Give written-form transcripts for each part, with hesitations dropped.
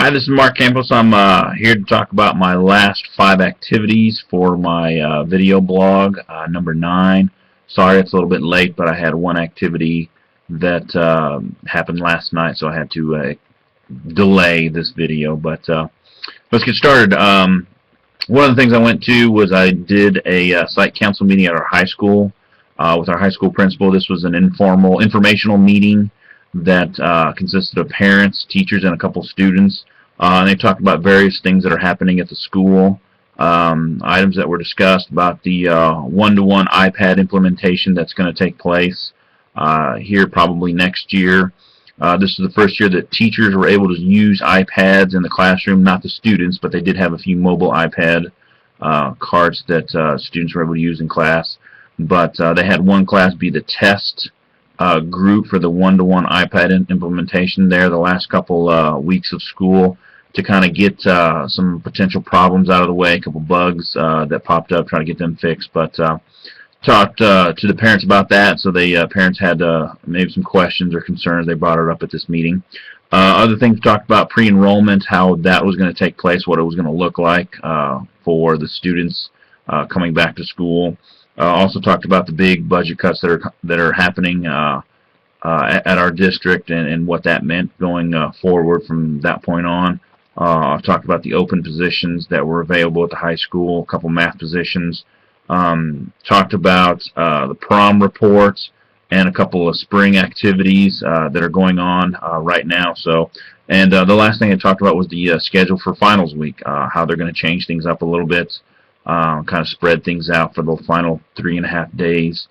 Hi, this is Mark Campos. I'm here to talk about my last 5 activities for my video blog, number 9. Sorry it's a little bit late, but I had one activity that happened last night, so I had to delay this video. But let's get started. One of the things I went to was I did a site council meeting at our high school with our high school principal. This was an informal, informational meeting that consisted of parents, teachers, and a couple students. And they talked about various things that are happening at the school, items that were discussed about the one-to-one iPad implementation that's going to take place here probably next year. This is the first year that teachers were able to use iPads in the classroom, not the students, but they did have a few mobile iPad carts that students were able to use in class. But they had one class be the test group for the one-to-one iPad implementation there the last couple weeks of school to kind of get some potential problems out of the way, a couple bugs that popped up, try to get them fixed. But talked to the parents about that, so the parents had maybe some questions or concerns. They brought it up at this meeting. Other things talked about pre-enrollment, how that was going to take place, what it was going to look like for the students coming back to school. Also talked about the big budget cuts that are happening at our district and what that meant going forward from that point on. I've talked about the open positions that were available at the high school, a couple math positions. Talked about the prom reports and a couple of spring activities that are going on right now. And the last thing I talked about was the schedule for finals week, how they're going to change things up a little bit. Kind of spread things out for the final 3.5 days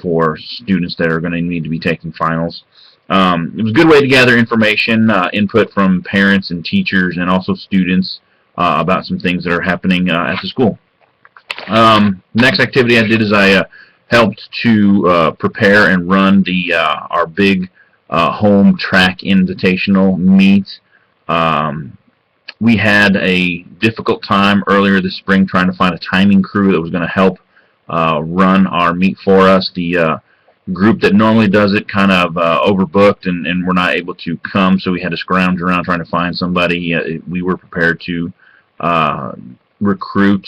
for students that are going to need to be taking finals. It was a good way to gather information, input from parents and teachers and also students about some things that are happening at the school. Next activity I did is I helped to prepare and run our big home track invitational meet. We had a difficult time earlier this spring trying to find a timing crew that was going to help run our meet for us. The group that normally does it kind of overbooked and were not able to come, so we had to scrounge around trying to find somebody. We were prepared to recruit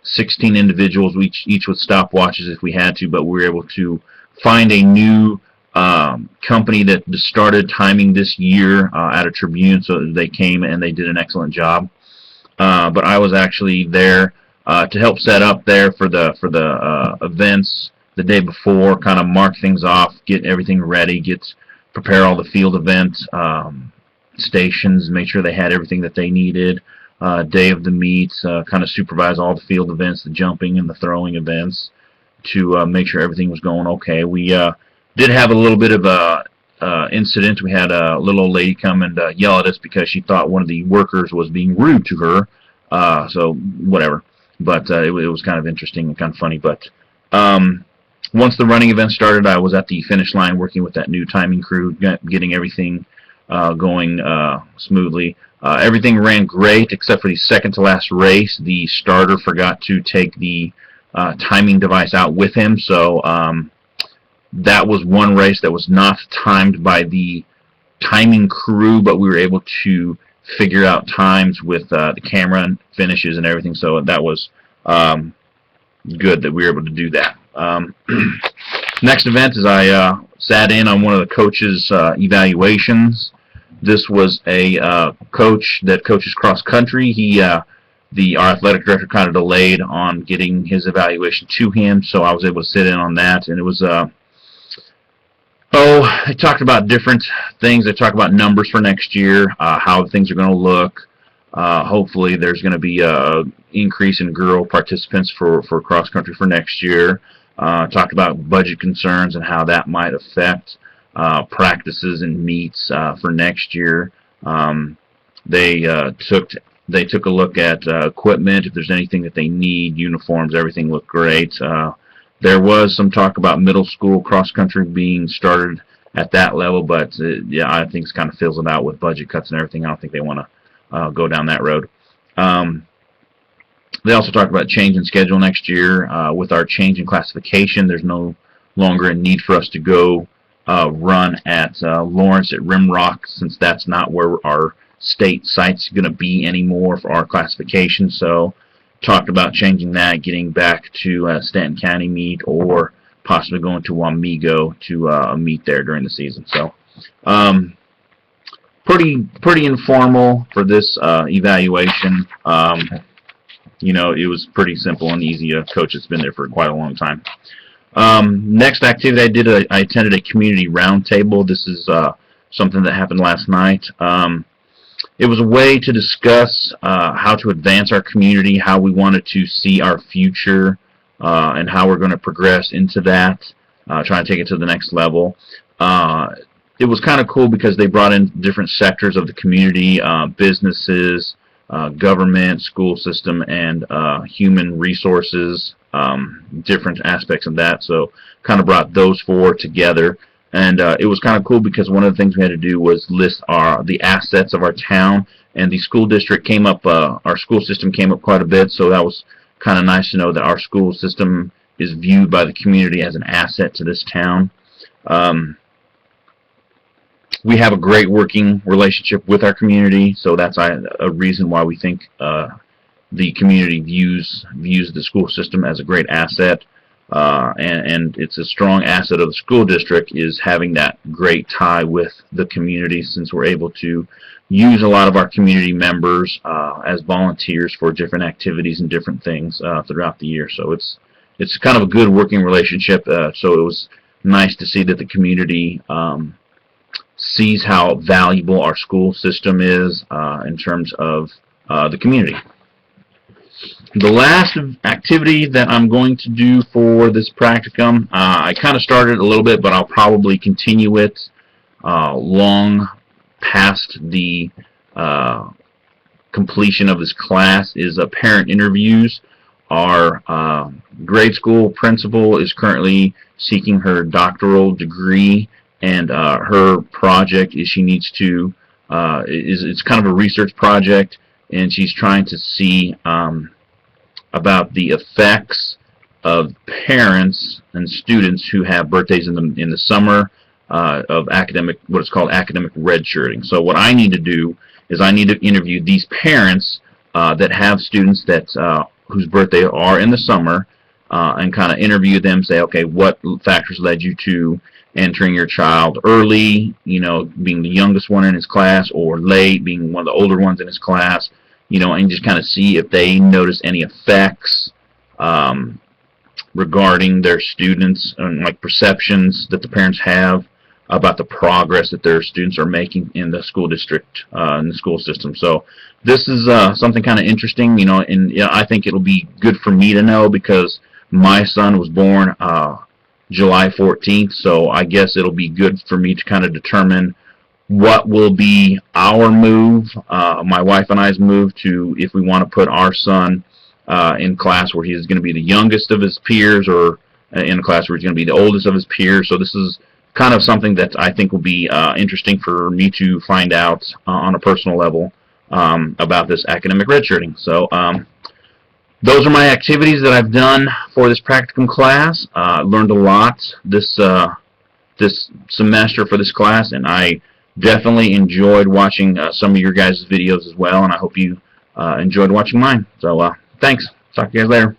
16 individuals, each with stopwatches if we had to, but we were able to find a new company that started timing this year at a Tribune, so they came and they did an excellent job. But I was actually there to help set up there for the events the day before, kind of mark things off, get everything ready, prepare all the field event stations, make sure they had everything that they needed. Day of the meets, kind of supervise all the field events, the jumping and the throwing events, to make sure everything was going okay. We did have a little bit of a incident. We had a little old lady come and yell at us because she thought one of the workers was being rude to her. So whatever. But it was kind of interesting and kind of funny. But once the running event started, I was at the finish line working with that new timing crew, getting everything going smoothly. Everything ran great except for the second to last race. The starter forgot to take the timing device out with him, so that was one race that was not timed by the timing crew, but we were able to figure out times with the camera and finishes and everything, so that was good that we were able to do that. Next event is I sat in on one of the coaches' evaluations. This was a coach that coaches cross country. Our athletic director kind of delayed on getting his evaluation to him, so I was able to sit in on that. And it was I talked about different things. I talked about numbers for next year, how things are going to look. Hopefully there's going to be an increase in girl participants for cross country for next year. Talked about budget concerns and how that might affect practices and meets for next year. They took a look at equipment, if there's anything that they need, uniforms, everything looked great. There was some talk about middle school cross country being started at that level, but yeah, I think it's kind of fizzled out with budget cuts and everything. I don't think they want to go down that road. They also talked about change in schedule next year. With our change in classification, there's no longer a need for us to go run at Lawrence at Rimrock, since that's not where our state site's going to be anymore for our classification. So talked about changing that, getting back to Stanton County meet, or possibly going to Wamego to meet there during the season. So pretty informal for this evaluation. You know, it was pretty simple and easy. A coach that's been there for quite a long time. Next activity I did, I attended a community roundtable. This is something that happened last night. It was a way to discuss how to advance our community, how we wanted to see our future, and how we're going to progress into that, trying to take it to the next level. It was kind of cool because they brought in different sectors of the community, businesses, government, school system, and human resources, different aspects of that. So kind of brought those four together. And it was kind of cool because one of the things we had to do was list the assets of our town, and the school district came up, our school system came up quite a bit, so that was kind of nice to know that our school system is viewed by the community as an asset to this town. We have a great working relationship with our community, so that's a reason why we think the community views the school system as a great asset. And it's a strong asset of the school district, is having that great tie with the community, since we're able to use a lot of our community members as volunteers for different activities and different things throughout the year. So it's kind of a good working relationship. So it was nice to see that the community sees how valuable our school system is in terms of the community. The last activity that I'm going to do for this practicum, I kind of started a little bit, but I'll probably continue it long past the completion of this class, is parent interviews. Our grade school principal is currently seeking her doctoral degree, and her project is she needs to, it's kind of a research project, and she's trying to see about the effects of parents and students who have birthdays in the summer of what is called academic redshirting. So what I need to do is I need to interview these parents that have students that whose birthday are in the summer, and kind of interview them, say, okay, what factors led you to entering your child early, you know, being the youngest one in his class, or late, being one of the older ones in his class, you know, and just kind of see if they notice any effects regarding their students, and like perceptions that the parents have about the progress that their students are making in the school district, in the school system. So this is something kind of interesting, you know, and I think it'll be good for me to know, because my son was born July 14th, so I guess it'll be good for me to kind of determine what will be our move, my wife and I's move, to if we want to put our son in class where he's going to be the youngest of his peers, or in a class where he's going to be the oldest of his peers. So this is kind of something that I think will be interesting for me to find out on a personal level about this academic redshirting. So those are my activities that I've done for this practicum class. Learned a lot this semester for this class, and I definitely enjoyed watching some of your guys' videos as well, and I hope you enjoyed watching mine. So thanks. Talk to you guys later.